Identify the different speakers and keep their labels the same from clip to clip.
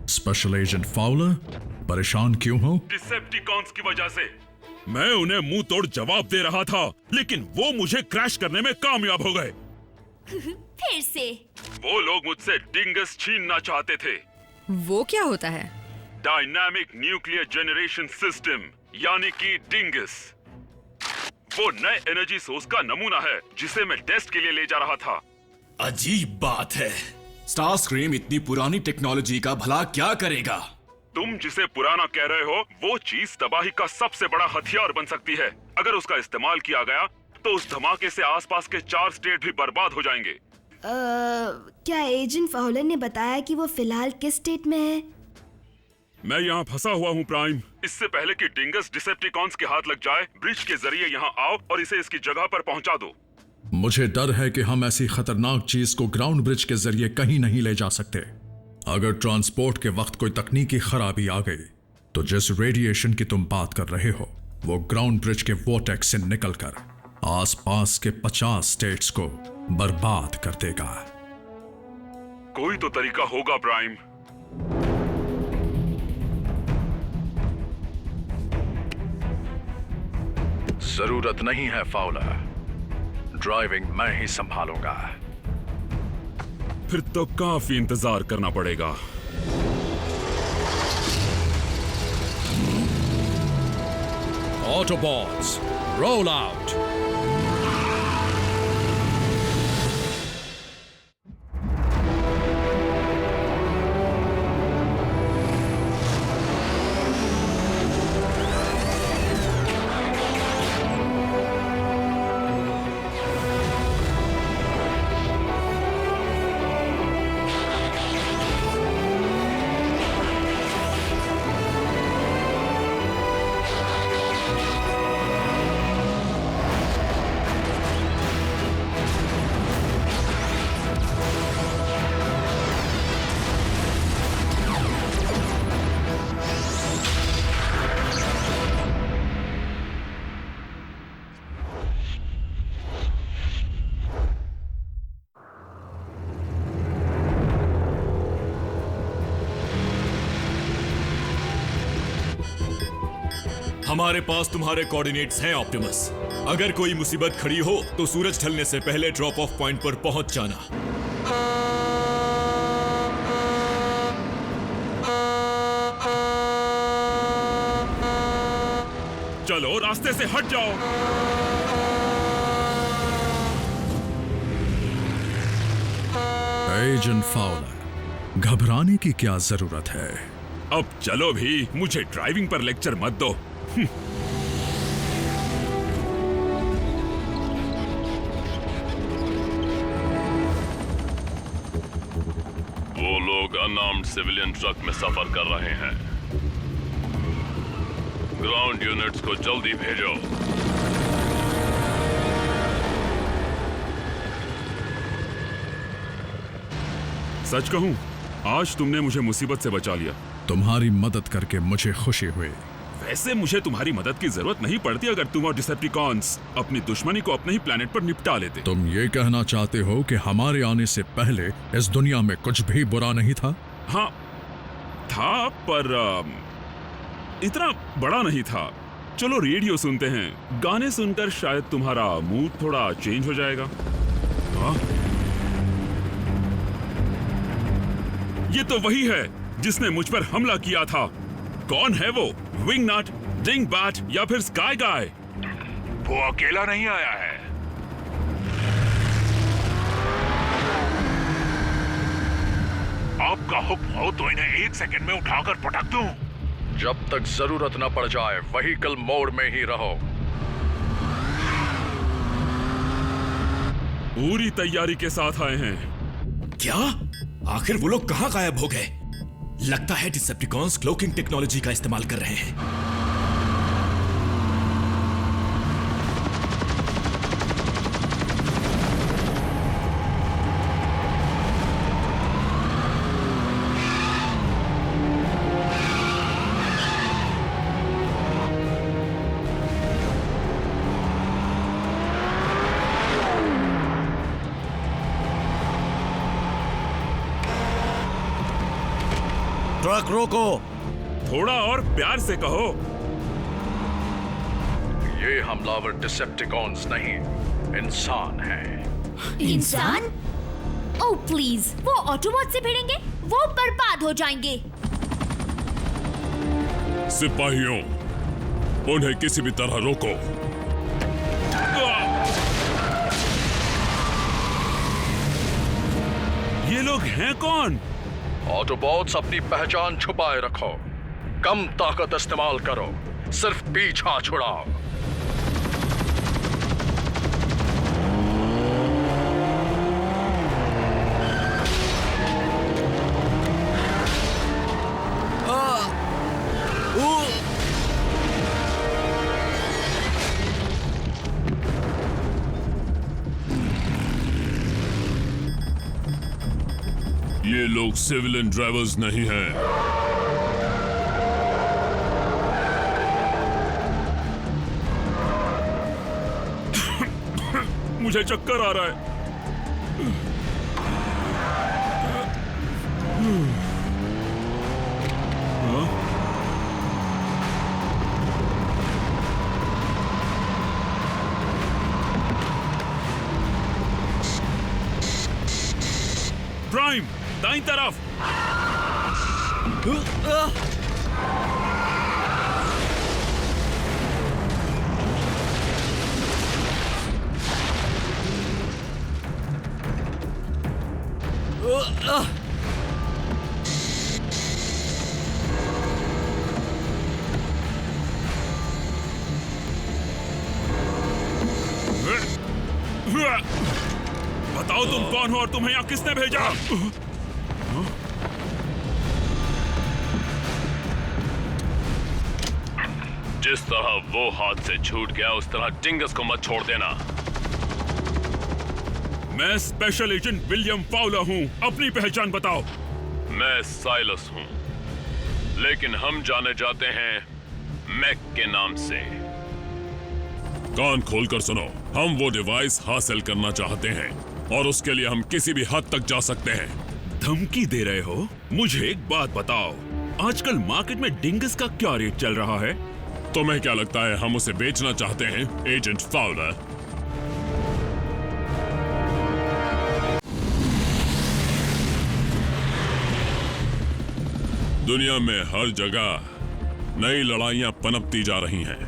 Speaker 1: Special agent Fowler, परेशान क्यों हो?
Speaker 2: डिसेप्टिकॉन्स की वजह से। मैं उन्हें मुंह तोड़ जवाब दे रहा था, लेकिन वो मुझे क्रैश करने में कामयाब हो गए।
Speaker 3: फिर से
Speaker 2: वो लोग मुझसे डिंगस छीनना चाहते थे।
Speaker 4: वो क्या होता है?
Speaker 2: डायनामिक न्यूक्लियर जनरेशन सिस्टम, यानी कि डिंगस। वो नए एनर्जी सोर्स का नमूना है जिसे मैं टेस्ट के लिए ले जा रहा था।
Speaker 5: अजीब बात है, स्टारस्क्रीम इतनी पुरानी टेक्नोलॉजी का भला क्या करेगा?
Speaker 2: तुम जिसे पुराना कह रहे हो, वो चीज तबाही का सबसे बड़ा हथियार बन सकती है। अगर उसका इस्तेमाल किया गया तो उस धमाके से आसपास के 4 स्टेट भी बर्बाद हो जाएंगे।
Speaker 3: क्या एजेंट फाउलर ने बताया कि वो फिलहाल किस स्टेट में है?
Speaker 2: मैं यहाँ फंसा हुआ हूँ प्राइम। इससे पहले कि डिंगस डिसेप्टिकॉन्स के हाथ लग जाए, ब्रिज के जरिए यहाँ आओ और इसे इसकी जगह पर पहुँचा दो।
Speaker 1: मुझे डर है कि हम ऐसी खतरनाक चीज को ग्राउंड ब्रिज के जरिए कहीं नहीं ले जा सकते। अगर ट्रांसपोर्ट के वक्त कोई तकनीकी खराबी आ गई तो जिस रेडिएशन की तुम बात कर रहे हो वो ग्राउंड ब्रिज के वोर्टेक्स से निकलकर आसपास के 50 स्टेट्स को बर्बाद कर देगा।
Speaker 2: कोई तो तरीका होगा प्राइम।
Speaker 1: जरूरत नहीं है फाउलर, ड्राइविंग मैं ही संभालूंगा।
Speaker 2: फिर तो काफी इंतजार करना पड़ेगा।
Speaker 1: Autobots roll out.
Speaker 5: हमारे पास तुम्हारे कोऑर्डिनेट्स हैं ऑप्टिमस। अगर कोई मुसीबत खड़ी हो तो सूरज ढलने से पहले ड्रॉप ऑफ पॉइंट पर पहुंच जाना।
Speaker 2: चलो रास्ते से हट जाओ।
Speaker 1: एजेंट फाउलर, घबराने की क्या जरूरत है?
Speaker 2: अब चलो भी, मुझे ड्राइविंग पर लेक्चर मत दो।
Speaker 6: वो लोग अनआर्म्ड सिविलियन ट्रक में सफर कर रहे हैं। ग्राउंड यूनिट्स को जल्दी भेजो।
Speaker 2: सच कहूं, आज तुमने मुझे मुसीबत से बचा लिया।
Speaker 1: तुम्हारी मदद करके मुझे खुशी हुई।
Speaker 2: वैसे मुझे तुम्हारी मदद की जरूरत नहीं पड़ती अगर तुम और डिसेप्टिकॉन्स अपनी दुश्मनी को अपने ही प्लेनेट पर निपटा लेते।
Speaker 1: तुम ये कहना चाहते हो कि हमारे आने से पहले इस दुनिया में कुछ भी बुरा नहीं था?
Speaker 2: हाँ था, पर इतना बड़ा नहीं था। चलो रेडियो सुनते हैं, गाने सुनकर शायद तुम्हारा मूड थोड़ा चेंज हो जाएगा। हाँ? ये तो वही है जिसने मुझ पर हमला किया था। कौन है वो? विंगनट, डिंगबैट या फिर स्काई गाय?
Speaker 7: वो अकेला नहीं आया है। आपका हुक्म हो तो इन्हें 1 सेकंड में उठाकर पटक दूं।
Speaker 1: जब तक जरूरत न पड़ जाए व्हीकल मोड में ही रहो।
Speaker 2: पूरी तैयारी के साथ आए हैं।
Speaker 5: क्या? आखिर वो लोग कहां गायब हो गए? लगता है डिसेप्टिकॉन्स क्लोकिंग टेक्नोलॉजी का इस्तेमाल कर रहे हैं।
Speaker 8: ट्रक रोको।
Speaker 2: थोड़ा और प्यार से कहो।
Speaker 1: ये हमलावर डिसेप्टिकॉन्स नहीं, इंसान है।
Speaker 9: इंसान? ओह प्लीज, वो ऑटोबॉट से भिड़ेंगे, वो बर्बाद हो जाएंगे।
Speaker 6: सिपाहियों, उन्हें किसी भी तरह रोको।
Speaker 2: ये लोग हैं कौन?
Speaker 1: ऑटोबॉट्स, अपनी पहचान छुपाए रखो, कम ताकत इस्तेमाल करो, सिर्फ पीछा छुड़ाओ।
Speaker 6: ये लोग सिविलियन ड्राइवर्स नहीं हैं।
Speaker 2: मुझे चक्कर आ रहा है। प्राइम, दाईं तरफ। बताओ तुम कौन हो और तुम्हें यहाँ किसने भेजा?
Speaker 6: जिस तरह वो हाथ से छूट गया, उस तरह डिंगस को मत छोड़ देना।
Speaker 2: मैं स्पेशल एजेंट विलियम फाउलर हूँ, अपनी पहचान बताओ।
Speaker 6: मैं साइलस हूँ, लेकिन हम जाने जाते हैं मैक के नाम से। कान खोलकर सुनो, हम वो डिवाइस हासिल करना चाहते हैं और उसके लिए हम किसी भी हद तक जा सकते हैं।
Speaker 2: धमकी दे रहे हो? मुझे एक बात बताओ, आजकल मार्केट में डिंगस का क्या रेट चल रहा है?
Speaker 6: तुम्हें क्या लगता है हम उसे बेचना चाहते हैं, एजेंट फाउलर? दुनिया में हर जगह नई लड़ाइयां पनपती जा रही हैं,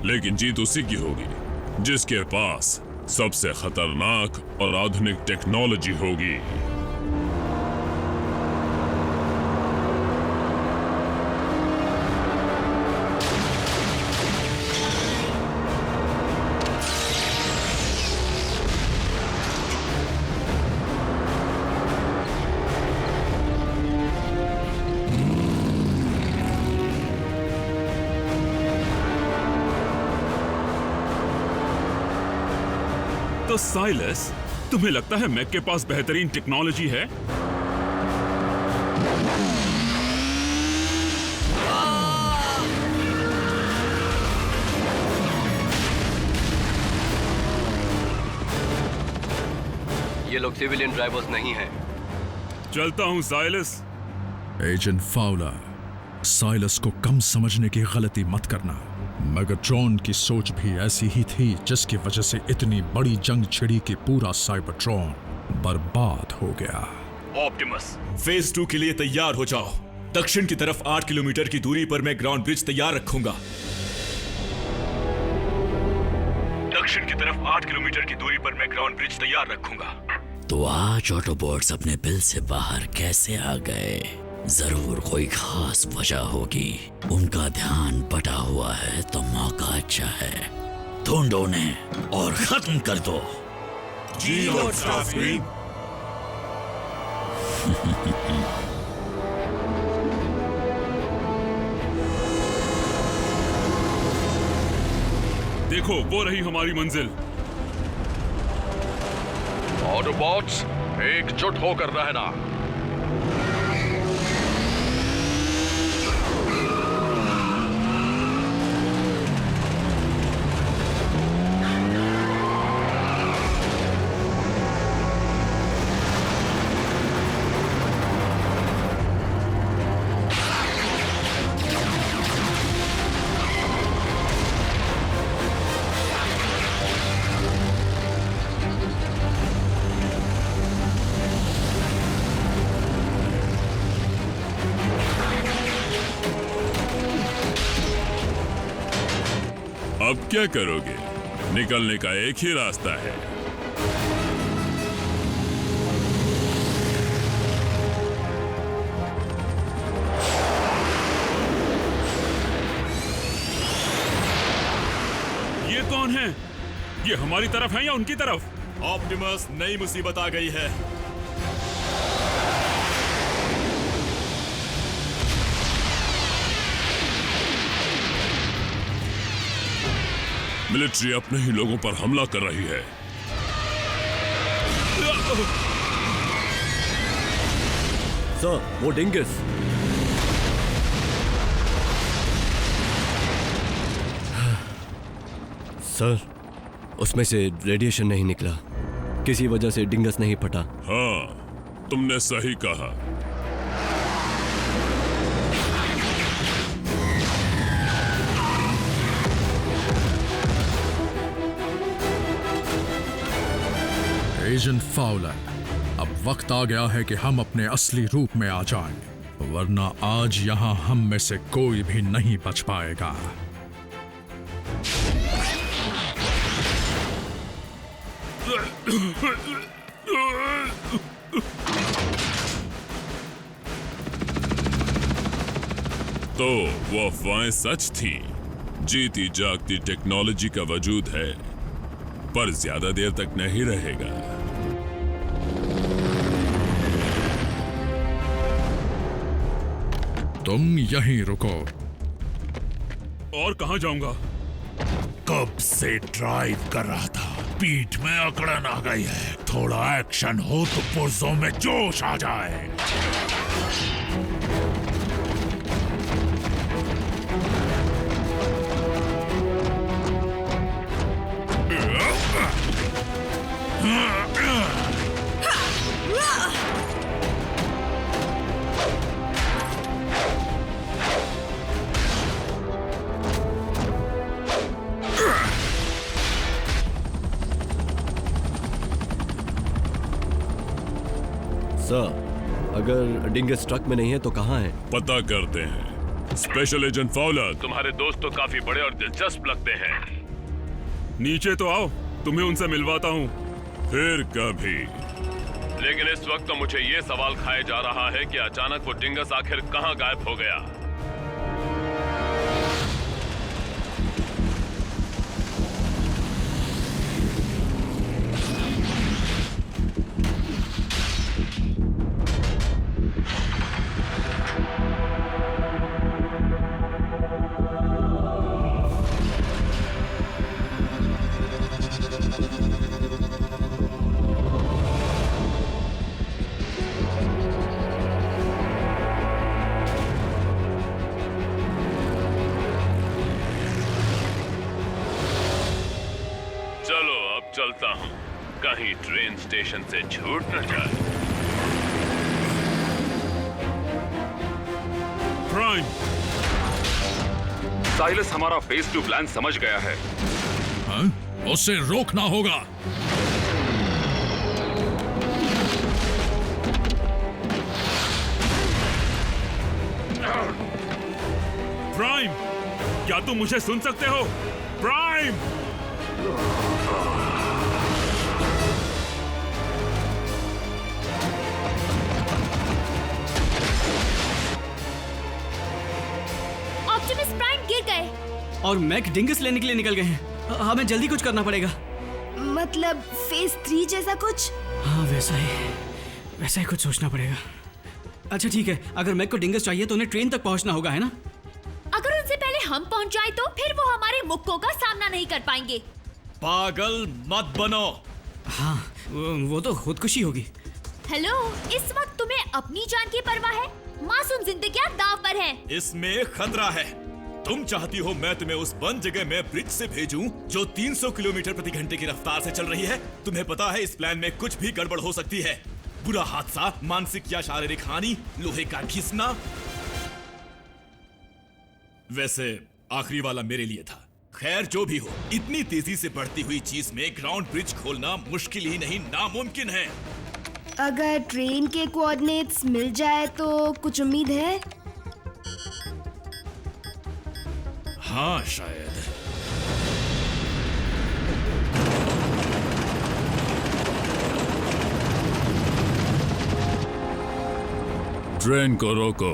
Speaker 6: लेकिन जीत उसी की होगी जिसके पास सबसे खतरनाक और आधुनिक टेक्नोलॉजी होगी।
Speaker 2: तो साइलस, तुम्हें लगता है मैक के पास बेहतरीन टेक्नोलॉजी है?
Speaker 10: ये लोग सिविलियन ड्राइवर्स नहीं हैं।
Speaker 2: चलता हूं साइलस।
Speaker 1: एजेंट फाउलर, साइलस को कम समझने की गलती मत करना। मेगाट्रॉन की सोच भी ऐसी ही थी, जिसकी वजह से इतनी बड़ी जंग छिड़ी कि पूरा साइबरट्रॉन बर्बाद हो गया।
Speaker 5: ऑप्टिमस, फेज 2 के लिए तैयार हो जाओ। दक्षिण की तरफ 8 किलोमीटर की दूरी पर मैं ग्राउंड ब्रिज तैयार रखूंगा। दक्षिण की तरफ 8 किलोमीटर की दूरी पर मैं ग्राउंड ब्रिज तैयार रखूंगा।
Speaker 8: तो आज ऑटोबॉट्स अपने बिल से बाहर कैसे आ गए? जरूर कोई खास वजह होगी। उनका ध्यान बटा हुआ है तो मौका अच्छा है। ढूंढो उन्हें और खत्म कर दो।
Speaker 5: जी लॉर्ड स्टारस्क्रीम।
Speaker 2: देखो, वो रही हमारी मंजिल।
Speaker 1: ऑटोबॉट्स, एकजुट होकर रहना।
Speaker 6: क्या करोगे? निकलने का एक ही रास्ता है।
Speaker 2: ये कौन है? ये हमारी तरफ है या उनकी तरफ?
Speaker 5: ऑप्टिमस, नई मुसीबत आ गई है।
Speaker 6: मिलिट्री अपने ही लोगों पर हमला कर रही है।
Speaker 10: सर, वो डिंगस। सर, उसमें से रेडिएशन नहीं निकला। किसी वजह से डिंगस नहीं फटा।
Speaker 6: हाँ, तुमने सही कहा।
Speaker 1: एजेंट फाउलर, अब वक्त आ गया है कि हम अपने असली रूप में आ जाएं, वरना आज यहां हम में से कोई भी नहीं बच पाएगा।
Speaker 6: तो वो अफवाहें सच थी। जीती जागती टेक्नोलॉजी का वजूद है, पर ज्यादा देर तक नहीं रहेगा।
Speaker 1: तुम यहीं रुको।
Speaker 2: और कहां जाऊंगा?
Speaker 7: कब से ड्राइव कर रहा था, पीठ में अकड़न आ गई है। थोड़ा एक्शन हो तो पुर्जों में जोश आ जाए।
Speaker 10: सर, अगर डिंगस ट्रक में नहीं है तो कहाँ है?
Speaker 6: पता करते हैं। स्पेशल एजेंट फाउलर, तुम्हारे दोस्त तो काफी बड़े और दिलचस्प लगते हैं।
Speaker 2: नीचे तो आओ, तुम्हें उनसे मिलवाता हूँ।
Speaker 6: फिर कभी। लेकिन इस वक्त तो मुझे ये सवाल खाए जा रहा है कि अचानक वो डिंगस आखिर कहाँ गायब हो गया। चलता हूँ, कहीं ट्रेन स्टेशन से छूट न जाए।
Speaker 2: प्राइम, साइलस हमारा फेज 2 प्लान समझ गया है।
Speaker 1: हाँ? उसे रोकना होगा।
Speaker 2: प्राइम, क्या तुम मुझे सुन सकते हो? प्राइम!
Speaker 9: ऑप्टिमस प्राइम गिर गए
Speaker 11: और मैक डिंगस लेने के लिए निकल गए हैं। हमें जल्दी कुछ करना पड़ेगा।
Speaker 3: मतलब फेज 3 जैसा कुछ?
Speaker 11: हाँ, वैसा ही कुछ सोचना पड़ेगा। अच्छा ठीक है, अगर मैक को डिंगस चाहिए तो उन्हें ट्रेन तक पहुंचना होगा, है ना?
Speaker 9: अगर उनसे पहले हम पहुंच जाए तो फिर वो हमारे मुक्कों का सामना नहीं कर पाएंगे।
Speaker 5: पागल मत बनो।
Speaker 11: हाँ, वो तो खुदकुशी होगी।
Speaker 9: हेलो, इस वक्त तुम्हें अपनी जान की परवाह है? मासूम जिंदगियां दांव पर है।
Speaker 5: इसमें खतरा है। तुम चाहती हो मैं तुम्हें उस बंद जगह में ब्रिज से भेजूं जो 300 किलोमीटर प्रति घंटे की रफ्तार से चल रही है? तुम्हें पता है इस प्लान में कुछ भी गड़बड़ हो सकती है। बुरा हादसा, मानसिक या शारीरिक हानि, लोहे का घिसना। वैसे आखिरी वाला मेरे लिए था। खैर जो भी हो, इतनी तेजी से बढ़ती हुई चीज में ग्राउंड ब्रिज खोलना मुश्किल ही नहीं, नामुमकिन है।
Speaker 3: अगर ट्रेन के कोऑर्डिनेट्स मिल जाए तो कुछ उम्मीद है?
Speaker 5: हाँ शायद।
Speaker 6: ट्रेन को रोको।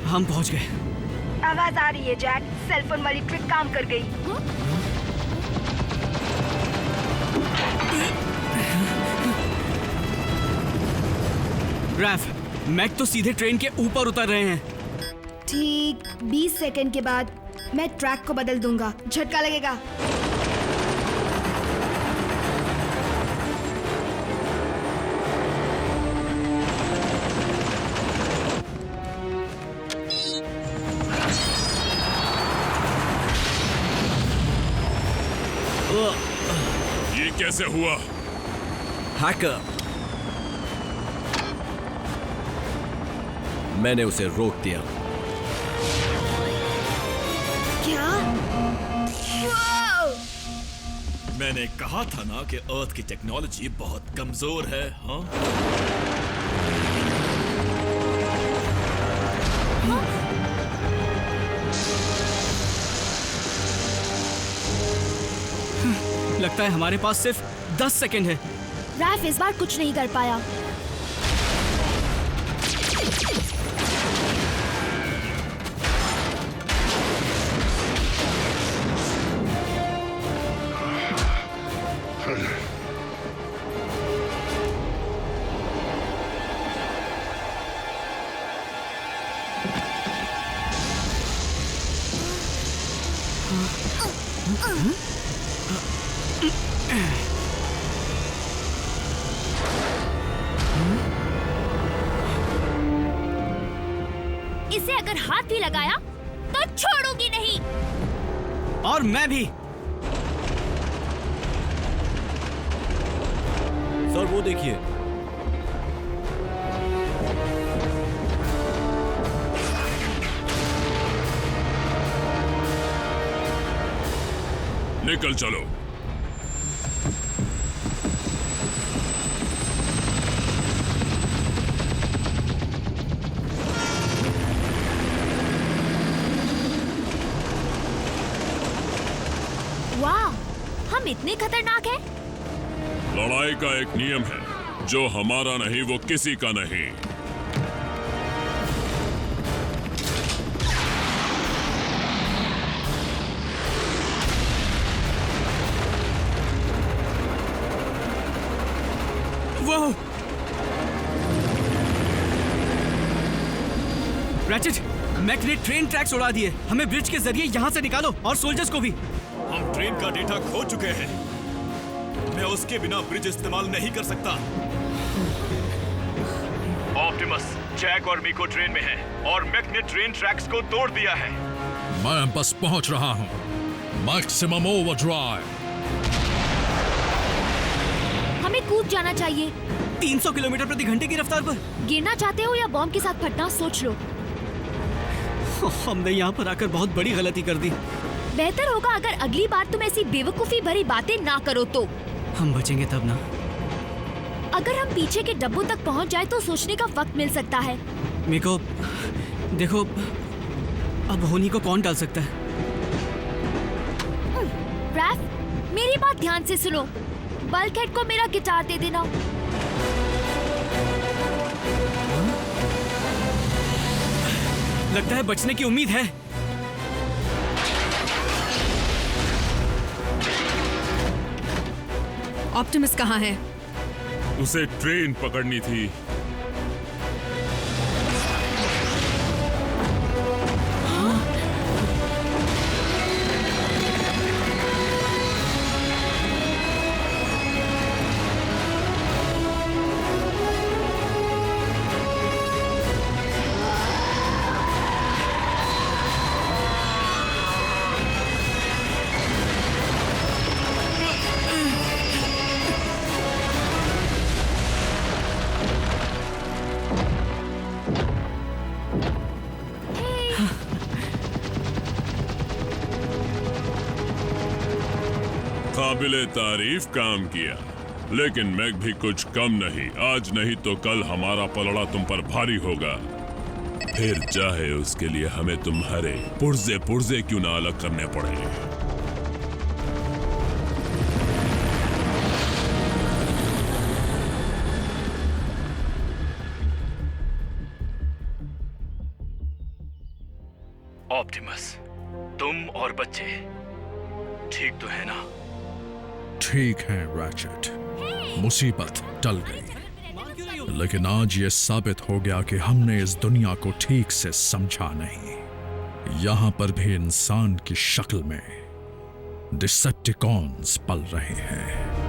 Speaker 11: हम पहुंच गए।
Speaker 3: आवाज आ रही है जैक, सेलफोन वाली ट्रिक काम कर गई।
Speaker 11: रैफ, मैक तो सीधे ट्रेन के ऊपर उतर रहे हैं।
Speaker 3: ठीक 20 सेकंड के बाद मैं ट्रैक को बदल दूंगा, झटका लगेगा।
Speaker 6: ये कैसे हुआ?
Speaker 10: हैकर, मैंने उसे रोक दिया।
Speaker 3: क्या?
Speaker 5: मैंने कहा था ना कि अर्थ की टेक्नोलॉजी बहुत कमजोर है। हाँ,
Speaker 11: लगता है हमारे पास सिर्फ 10 सेकंड है।
Speaker 9: रैफ इस बार कुछ नहीं कर पाया। इसे अगर हाथ भी लगाया तो छोड़ूंगी नहीं।
Speaker 11: और मैं भी।
Speaker 10: सर वो देखिए।
Speaker 6: निकल चलो।
Speaker 9: वाह, हम इतने खतरनाक हैं?
Speaker 6: लड़ाई का एक नियम है, जो हमारा नहीं वो किसी का नहीं।
Speaker 11: वो रैचेट, मैक ने ट्रेन ट्रैक्स उड़ा दिए। हमें ब्रिज के जरिए यहाँ से निकालो और सोल्जर्स को भी।
Speaker 5: हम ट्रेन का डेटा खो चुके हैं। मैं उसके बिना ब्रिज इस्तेमाल नहीं कर सकता। ऑप्टिमस, जैक और मीको ट्रेन में हैं और मैक ने ट्रेन ट्रैक्स को तोड़ दिया है।
Speaker 1: मैं बस पहुंच रहा हूं। Maximum overdrive.
Speaker 9: हमें कूद जाना चाहिए।
Speaker 11: 300 किलोमीटर प्रति घंटे की रफ्तार पर।
Speaker 9: गिरना चाहते हो या बॉम्ब के साथ फटना, सोच लो।
Speaker 11: हमने यहाँ पर आकर बहुत बड़ी गलती कर दी।
Speaker 9: बेहतर होगा अगर अगली बार तुम ऐसी बेवकूफी भरी बातें ना करो तो।
Speaker 11: हम बचेंगे तब ना।
Speaker 9: अगर हम पीछे के डब्बों तक पहुँच जाए तो सोचने का वक्त मिल सकता है।
Speaker 11: मीको, देखो, अब होनी को कौन टाल सकता है?
Speaker 9: रैफ, मेरी बात ध्यान से सुनो। बल्कहेड को मेरा गिटार दे देना।
Speaker 11: लगता है बचने की उम्मीद है।
Speaker 4: ऑप्टिमस कहाँ है?
Speaker 6: उसे ट्रेन पकड़नी थी। काबिले तारीफ काम किया, लेकिन मैक भी कुछ कम नहीं। आज नहीं तो कल हमारा पलड़ा तुम पर भारी होगा, फिर चाहे उसके लिए हमें तुम्हारे पुर्जे पुर्जे क्यों ना अलग करने पड़े।
Speaker 12: ऑप्टिमस, तुम और बच्चे ठीक तो है ना?
Speaker 1: ठीक है रैचेट, मुसीबत टल गई, लेकिन आज ये साबित हो गया कि हमने इस दुनिया को ठीक से समझा नहीं। यहां पर भी इंसान की शक्ल में डिसेप्टिकॉन्स पल रहे हैं।